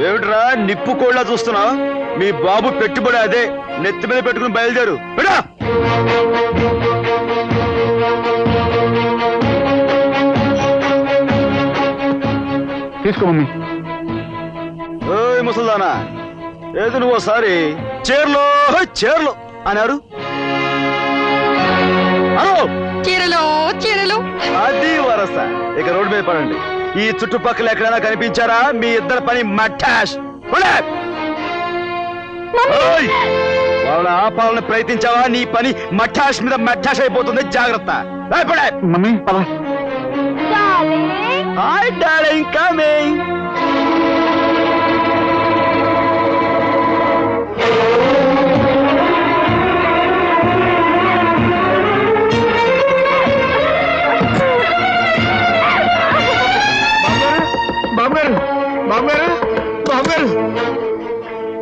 ఏమిట్రా నిప్పు కోళ్ళ చూస్తున్నా? మీ బాబు పెట్టుబడి అదే, నెత్తి మీద పెట్టుకుని బయలుదేరు. తీసుకో మమ్మీ. ఓయ్ ముసల్దానా, ఏదో నువ్వు ఒకసారి చీరలో చీరలు అన్నారు. చీరలు చీరలు అది వరస. ఇక రోడ్డు మీద పడండి. ఈ చుట్టుపక్కల ఎక్కడైనా కనిపించారా? మీ ఇద్దరు పని మఠాష్. వాళ్ళని ఆపాలని ప్రయత్నించావా? నీ పని మఠాష్ మీద మఠాష్ అయిపోతుంది. జాగ్రత్త. మమ్మీ పద. Hi darling, coming.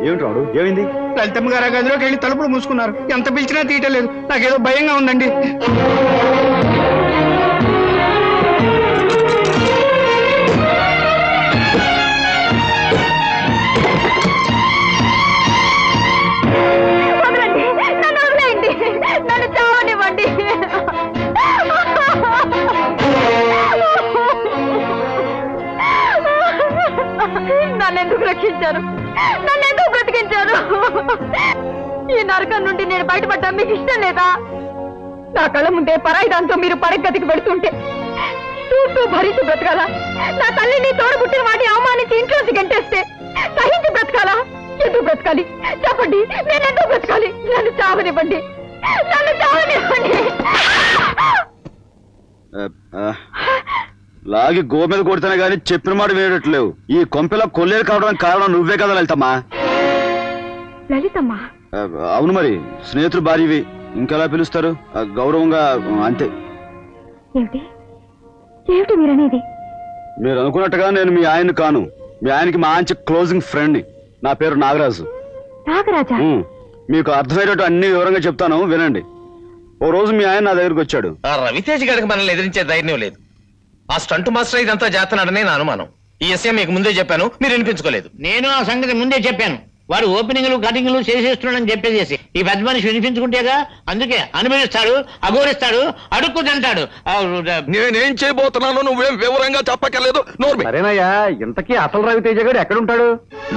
ఏమిటి రాడు? ఏమైంది? లలితమ్మ గారు గదిలోకి వెళ్ళి తలుపులు మూసుకున్నారు. ఎంత పిలిచినా తీయటలేదు. నాకేదో భయంగా ఉందండి. నన్ను చావనివ్వండి. నన్ను ఎందుకు రక్షించారు? నన్ను ఎందుకు బ్రతికించారు? ఈ నరకం నుండి నేను బయటపడ్డా మీకు ఇష్టం లేదా? నా కళ్ళ ముందే పరాయి దాంతో మీరు పడగతికి వెళుతుంటే చూస్తూ భరిస్తూ బ్రతకాలా? నా తల్లిని తోడబుట్టిన వాటిని అవమానించి ఇంట్లోంచి గంటేస్తే సహించి బ్రతకాలా? ఎందుకు బ్రతకాలి చెప్పండి? నేను ఎందుకు బ్రతకాలి? నన్ను చావనివ్వండి. నన్ను చావనివ్వండి. లాగి గో మీద కొడితేనే గానీ చెప్పిన మాట వినేటట్లేవు. ఈ కొంపెలా కొల్లేరు కావడానికి కారణం నువ్వే కదా లలితమ్మా. లలితమ్మా? అవును, మరి స్నేహితులు భార్యవి, ఇంకెలా పిలుస్తారు? గౌరవంగా అంతే. ఏమిటి ఏమిటి మీరనేది? మీరు అనుకున్నట్టుగా నేను మీ ఆయన్ని కాను. మీ ఆయనకి మంచి క్లోజింగ్ ఫ్రెండ్ని. నా పేరు నాగరాజు. నాగరాజా? మీకు అర్థమయ్యేటట్టు అన్ని వివరంగా చెప్తాను, వినండి. ఓ రోజు మీ ఆయన నా దగ్గరకు వచ్చాడు. రవితేజ్ గారికి మనల్ని ఎదిరించే ధైర్యం లేదు. ఆ స్టంట్ మాస్టర్ ఇదంతా చేస్తున్నాడనే నా అనుమానం. ఈ విషయం మీకు ముందే చెప్పాను, మీరు వినిపించుకోలేదు. నేను ఆ సంగతి ముందే చెప్పాను. వాడు ఓపెనింగ్లు కటింగ్లు చేసేస్తున్నాడని చెప్పేసి ఈ పెద్ద మనిషి వినిపించుకుంటేగా. అందుకే అనుభవిస్తాడు, అఘోరిస్తాడు, అడుక్కు తింటాడు. నేనేం చేయబోతున్నానో నువ్వేం వివరంగా చెప్పక్కర్లేదు. సరేనయ్యా, ఇంతకీ అసలు రవితేజ గారు ఎక్కడుంటాడు?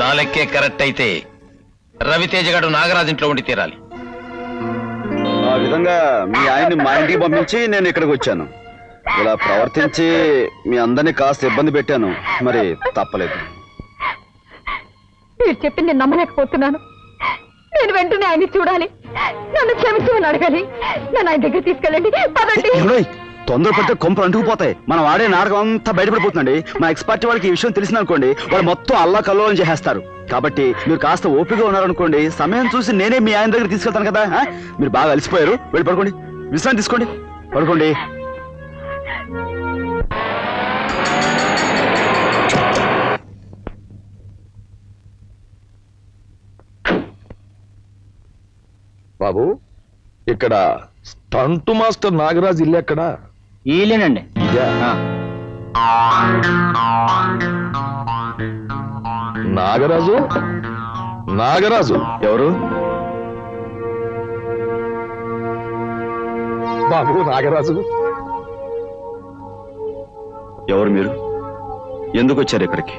నా లెక్కే కరెక్ట్ అయితే రవితేజ గారు నాగరాజు ఇంట్లో ఉండి తీరాలి. ఆ విధంగా మీ ఆయన్ని మా ఇంటికి పంపించి నేను ఇక్కడికి వచ్చాను. ఇలా ప్రవర్తించి మీ అందరినీ కాస్త ఇబ్బంది పెట్టాను, మరి తప్పలేదు. మీరు చెప్పి నేను నమ్మలేకపోతున్నాను. నేను వెంటనే ఆయన్ని చూడాలి. నన్ను క్షమించమని అడగాలి. నన్ను ఆయన దగ్గర తీసుకెళ్ళండి. పదండి. తొందరపడితే కొంపలు అంటుకుపోతాయి. మనం ఆడే నాటకం అంతా బయటపడిపోతుందండి. మా ఎక్స్పర్ట్ వాళ్ళకి ఈ విషయం తెలిసిందనుకోండి, వాళ్ళు మొత్తం అల్లా కల్లోలం చేసేస్తారు. కాబట్టి మీరు కాస్త ఓపికగా ఉన్నారనుకోండి, సమయం చూసి నేనే మీ ఆయన దగ్గర తీసుకెళ్తాను కదా. మీరు బాగా అలసిపోయారు, వెళ్ళి పడుకోండి, విశ్రాంతి తీసుకోండి, పడుకోండి. బాబు, ఇక్కడ స్టంట్ మాస్టర్ నాగరాజు ఇల్లు ఎక్కడా? ఈలేనండి. నాగరాజు? నాగరాజు ఎవరు? బాబు నాగరాజు. ఎవరు మీరు? ఎందుకు వచ్చారు ఇక్కడికి?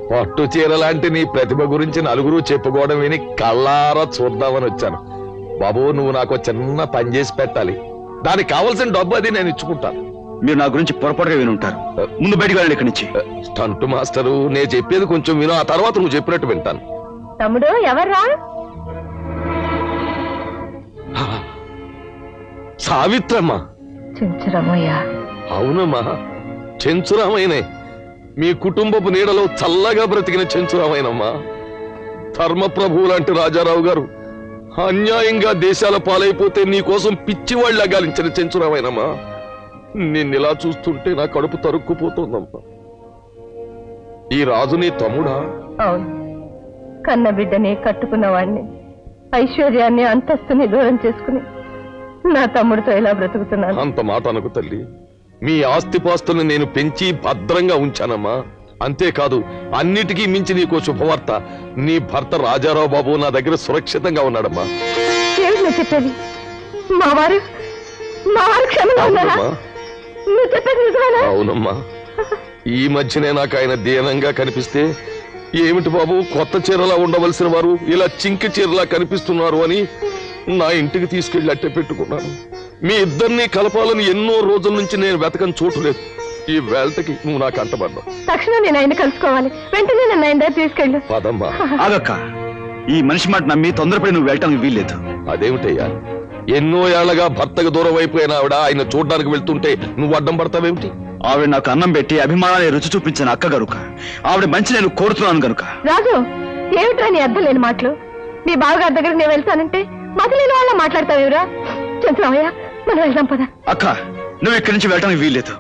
పట్టు చీర లాంటి నీ ప్రతిభ గురించి నలుగురు చెప్పుకోవడం విని కళ్ళారా చూద్దామని వచ్చాను. బాబు, నువ్వు నాకు చిన్న పని చేసి పెట్టాలి. దానికి కావలసిన డబ్బు అది నేను ఇచ్చుకుంటాను. మీరు నా గురించి పొరపాటుగా విని ఉంటారు. ముందు బయటికి వెళ్ళండి ఇక్కడి నుంచి. స్టంట్ మాస్టరు, నేను చెప్పేది కొంచెం విను, ఆ తర్వాత నువ్వు చెప్పినట్టు వింటాను. తమ్ముడు ఎవర్రా? సావిత్రమ్మ. చెంచురామయ్య. అవునమ్మా, చెంచురామైనే. మీ కుటుంబపు నీడలో చల్లగా బ్రతికిన చెంచురామైనమ్మా. ధర్మప్రభువు లాంటి రాజారావు గారు అన్యాయంగా దేశాల పాలైపోతే నీకోసం పిచ్చివాళ్ళ గాలించిన చెంచురామైనమ్మా. నిన్నిలా చూస్తుంటే నా కడుపు తరుక్కుపోతుందమ్మా. ఈ రాజు నీ తమ్ముడా? అవును, కన్న బిడ్డని కట్టుకున్నవాడిని, ఐశ్వర్యాన్ని అంతస్తుని దూరం చేసుకుని నా తమ్ముడితో ఎలా బ్రతుకుతున్నాను? అంత మాట అనకు తల్లి. మీ ఆస్తిపాస్తుల్ని నేను పెంచి భద్రంగా ఉంచానమ్మా. అంతేకాదు అన్నిటికీ మించి నీకో శుభవార్త. నీ భర్త రాజారావు బాబు నా దగ్గర సురక్షితంగా ఉన్నాడమ్మా. చెప్పేది మా వారు క్షేమంగా ఉన్నారా? నువ్వు చెప్పేది నిజమేనా? అవునమ్మా. ఈ మధ్యనే నాకు ఆయన దీనంగా కనిపిస్తే, ఏమిటి బాబు కొత్త చీరలా ఉండవలసిన వారు ఇలా చింకి చీరలా కనిపిస్తున్నారు అని నా ఇంటికి తీసుకెళ్లి అట్టే పెట్టుకున్నాను. మీ ఇద్దరిని కలపాలని ఎన్నో రోజుల నుంచి నేను వెతకని చోటు లేదు. ఈ వేళకి నువ్వు నాకు అంటబడ్డావు. తక్షణం నేను ఆయన కలుసుకోవాలి. వెంటనే నన్ను ఆయన దగ్గర తీసుకెళ్ళు. పదమ్మా. ఆగక్క, ఈ మనిషి మాట నమ్మి తొందరపడి నువ్వు వెళ్ళటానికి వీల్లేదు. అదేమిటయ్యా, ఎన్నో ఏళ్లగా భర్తకు దూరం అయిపోయిన ఆవిడ ఆయన చూడడానికి వెళ్తుంటే నువ్వు అడ్డం పడతావేమిటి? ఆవిడ నాకు అన్నం పెట్టి అభిమానాన్ని రుచి చూపించిన అక్క గనుక, ఆవిడ మంచి నేను కోరుతున్నాను గనుక. రాజు, ఏమిట్రా నీ అర్థం లేని మాటలు? మీ బావగారి దగ్గరికి నేను వెళ్తానంటే మతలేని వాళ్ళ మాట్లాడతావేరా? చంద్రమయ్య, మనం వెళ్దాం పద. అక్క, నువ్వు ఇక్కడి నుంచి వెళ్ళటానికి వీల్లేదు.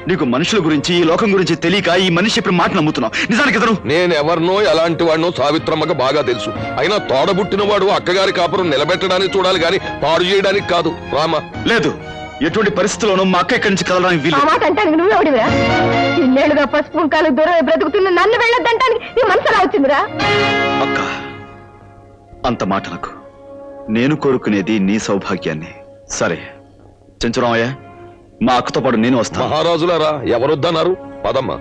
నీకు మనుషుల గురించి ఈ లోకం గురించి తెలియక ఈ మనిషి ఇప్పుడు మాట నమ్ముతున్నావు. నిజానికి ఇతను నేనెవరినో ఎలాంటి వాడినో సావిత్రమ్మకు బాగా తెలుసు. అయినా తోడబుట్టిన వాడు అక్కగారి కాపురం నిలబెట్టడానికి చూడాలి గాని పాడు చేయడానికి కాదు. రామా. లేదు, ఎటువంటి పరిస్థితుల్లోనూ మా అక్క ఇక్కడి నుంచి కదలడానికి వీలు. మాట అంటానికి నువ్వే ఒడివిరా? ఇన్నేళ్లుగా పసుపు కుంకాలు దూరం బ్రతుకుతున్న నన్ను వెళ్ళొద్దంటానికి నీ మనసులా వచ్చిందిరా? అక్క, అంత మాటలకు నేను కోరుకునేది నీ సౌభాగ్యాన్ని. సరే చెంచురామయ్య, మా అక్కతో పాటు నేను వస్తాను. మహారాజులారా, ఎవరొద్దన్నారు? పదమ్మా.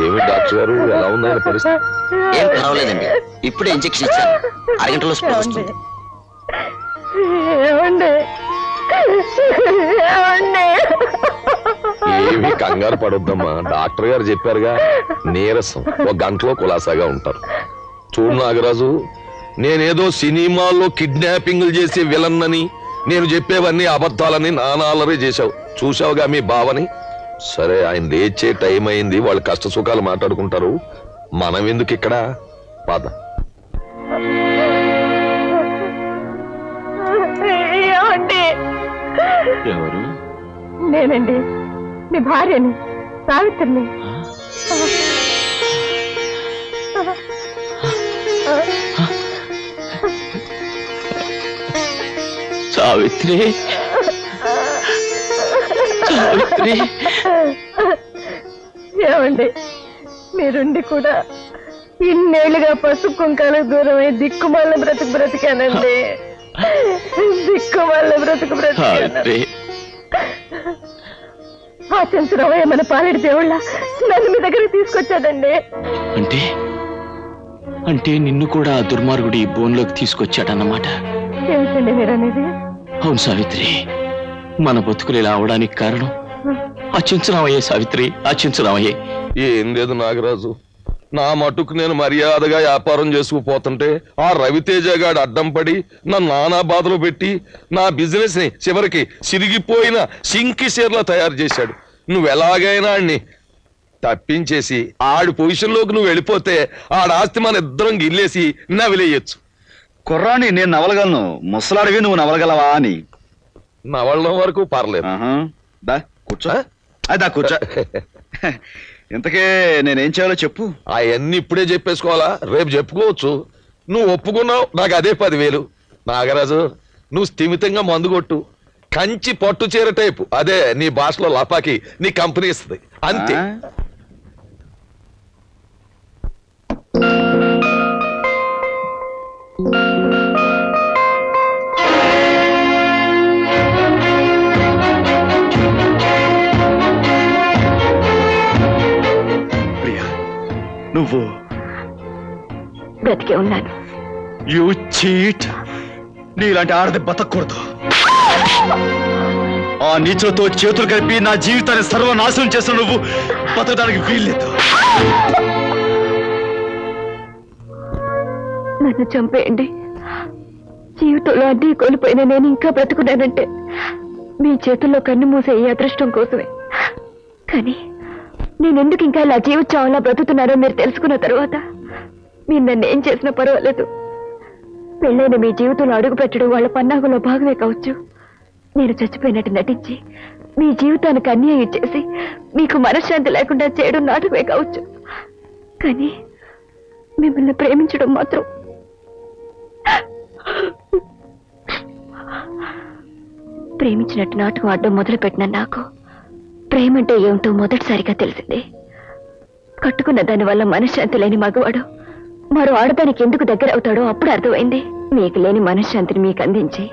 ఏమి డాక్టర్ గారు, ఎలా ఉందని పరిస్థితి? ఏం పర్వాలేదండి, ఇప్పుడే ఇంజెక్షన్ ఇచ్చాను. అరగంటలో స్పృహ వస్తుంది. ఏమి కంగారు పడొద్దమ్మా, డాక్టర్ గారు చెప్పారుగా, నీరసం, ఒక గంటలో కులాసాగా ఉంటారు. చూడు నాగరాజు, నేనేదో సినిమాల్లో కిడ్నాపింగ్లు చేసే విలన్నని, నేను చెప్పేవన్నీ అబద్ధాలని నానాలరే చేశావు. చూసావుగా మీ బావని. సరే, ఆయన లేచే టైం అయింది, వాళ్ళు కష్ట సుఖాలు మాట్లాడుకుంటారు. మనం ఎందుకు ఇక్కడ? పద. ఎవరు? నేనండి, మీ భార్యని, సావిత్రిని. సావిత్రి, సావిత్రి. ఏమండి, మీరుండి కూడా ఇన్నేళ్లుగా పసుపు కుంకాలు దూరమై దిక్కుమాల బ్రతికానండి. దిక్కుమాల బ్రతికాను. ఆ చంద్రరావయ్య మన పాలేడు దేవుళ్ళ నన్ను మీ దగ్గరికి తీసుకొచ్చాడండి. అంటే అంటే నిన్ను కూడా ఆ దుర్మార్గుడి బోన్లోకి తీసుకొచ్చాడన్నమాట. ఏమిటండి మీరనేది? అవును సావిత్రి, మన బతుకులు ఇలా అవడానికి కారణం ఆ చెంచురామయ్యే సావిత్రి, ఆ చెంచురామయ్యే. ఏం లేదు నాగరాజు, నా మటుకు నేను మర్యాదగా వ్యాపారం చేసుకుపోతుంటే ఆ రవితేజ గాడు అడ్డం పడి నన్ను నానా బాధలు పెట్టి నా బిజినెస్ ని చివరికి సిరిగిపోయిన సింకి షేర్లా తయారు చేశాడు. నువ్వు ఎలాగైనా ఆడిని తప్పించేసి ఆడి పొజిషన్ లోకి నువ్వు వెళ్ళిపోతే ఆడ ఆస్తి మన ఇద్దరం గిల్లేసి నవిలేయచ్చు. కుర్రాన్ని నేను నవలగలను, ముసలాడివి నువ్వు నవలగలవా అని. నవలడం వరకు పర్లేదు. దా కూర్చో. అదా కూర్చో. ఇంతకే నేనేం చేయాలో చెప్పు. అవన్నీ ఇప్పుడే చెప్పేసుకోవాలా? రేపు చెప్పుకోవచ్చు. నువ్వు ఒప్పుకున్నావు, నాకు అదే 10,000. నాగరాజు, నువ్వు స్థిమితంగా మందు కొట్టు. కంచి పట్టు చీర టైపు, అదే నీ భాషలో లపాకి, నీ కంపెనీ ఇస్తుంది అంతే. ప్రియా, నువ్వు బ్రతికే ఉన్నాను. You cheat. నీలాంటి ఆడది బతకూడదు. ఆ నీచులతో చేతులు కలిపి నా జీవితాన్ని సర్వనాశనం చేసిన నువ్వు బతకడానికి వీల్లేదు. నన్ను చంపేయండి. జీవితంలో అడ్డీ కోల్పోయిన నేను ఇంకా బ్రతుకున్నానంటే మీ చేతుల్లో కన్ను మూసే ఈ అదృష్టం కోసమే. కానీ నేనెందుకు ఇంకా ఇలా జీవించావలా బ్రతుకుతున్నారో మీరు తెలుసుకున్న తర్వాత మీరు నన్ను ఏం చేసినా పర్వాలేదు. పెళ్ళైన మీ జీవితంలో అడుగు పెట్టడం వాళ్ళ పన్నాగంలో భాగమే కావచ్చు. నేను చచ్చిపోయినట్టు నటించి మీ జీవితానికి అన్యాయం చేసి మీకు మనశ్శాంతి లేకుండా చేయడం నాటకమే కావచ్చు. కానీ మిమ్మల్ని ప్రేమించడం మాత్రం ప్రేమించినట్టు నాటకం ఆడడం మొదలుపెట్టిన నాకు ప్రేమంటే ఏమిటో మొదటిసారిగా తెలిసింది. కట్టుకున్న దాని వల్ల మనశ్శాంతి లేని మగవాడు మరో ఆడదానికి ఎందుకు దగ్గర అవుతాడో అప్పుడు అర్థమైంది. మీకు లేని మనశ్శాంతిని మీకు అందించి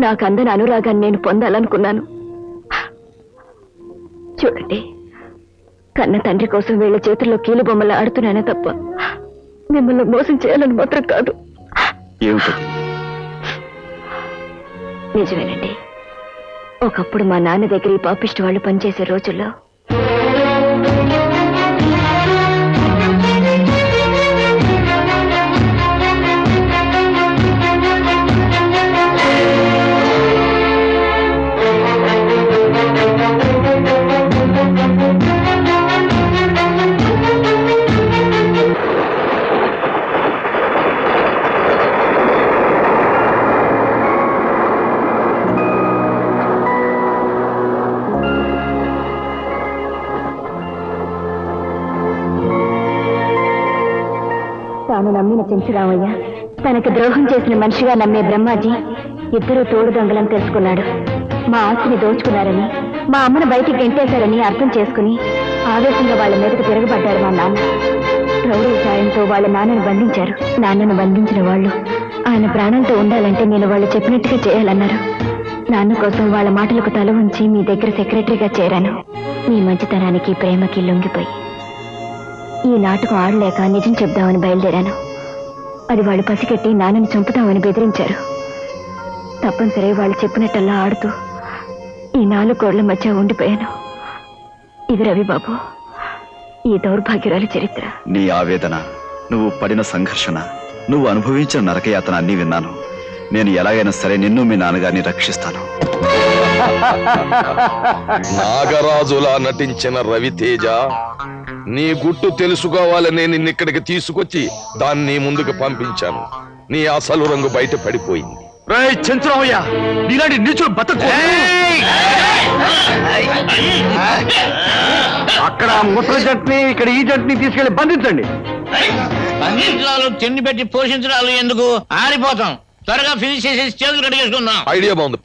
నాకు అందని అనురాగాన్ని నేను పొందాలనుకున్నాను. చూడండి, కన్న తండ్రి కోసం వీళ్ళ చేతుల్లో కీలుబొమ్మలా ఆడుతున్నానే తప్ప మిమ్మల్ని మోసం చేయాలని మాత్రం కాదు. నిజమేనండి, ఒకప్పుడు మా నాన్న దగ్గర ఈ పాపిష్టి వాళ్ళు పనిచేసే రోజుల్లో తాను నమ్మిన చెంచురామయ్య, తనకు ద్రోహం చేసిన మనిషిగా నమ్మే బ్రహ్మాజీ ఇద్దరూ తోడు దొంగలని తెలుసుకున్నాడు. మా ఆస్తిని దోచుకున్నారని, మా అమ్మను బయటికి గెంటేశారని అర్థం చేసుకుని ఆవేశంగా వాళ్ళ మీదకు తిరగబడ్డారు మా నాన్న. రౌడీ సాయంతో వాళ్ళ నాన్నను బంధించారు. నాన్నను బంధించిన వాళ్ళు ఆయన ప్రాణంతో ఉండాలంటే నేను వాళ్ళు చెప్పినట్టుగా చేయాలన్నారు. నాన్న కోసం వాళ్ళ మాటలకు తల ఉంచి మీ దగ్గర సెక్రటరీగా చేరాను. మీ మంచితనానికి ప్రేమకి లొంగిపోయి ఈ నాటకం ఆడలేక నిజం చెప్దామని బయలుదేరాను. అది వాళ్ళు పసిగట్టి నాన్నని చంపుతామని బెదిరించారు. తప్పనిసరి వాళ్ళు చెప్పినట్టల్లా ఆడుతూ ఈ 4 గోడల మధ్య ఉండిపోయాను. ఇది రవిబాబు, ఈ దౌర్భాగ్యురాలి చరిత్ర. నీ ఆవేదన, నువ్వు పడిన సంఘర్షణ, నువ్వు అనుభవించిన నరకయాతన అన్నీ విన్నాను. నేను ఎలాగైనా సరే నిన్ను మీ నాన్నగారిని రక్షిస్తాను. నాగరాజులా నటించిన రవితేజ, నీ గుట్టు తెలుసుకోవాలని నిన్నిక్కడికి తీసుకొచ్చి దాన్ని ముందుకు పంపించాను. నీ అసలు రంగు బయట పడిపోయింది. చెంచురామయ్య, నీలాంటి నీచుడు బతకు. అక్కడ ముసలి జట్ని, ఇక్కడ ఈ జట్ని తీసుకెళ్లి బంధించండి. బంధించడాలు, తిండి పెట్టి పోషించడాలు ఎందుకు? ఆరిపోతాం. త్వరగా ఫినిష్ చేసేసి చేతులు కడిగేసుకుందాం. ఐడియా బాగుంది.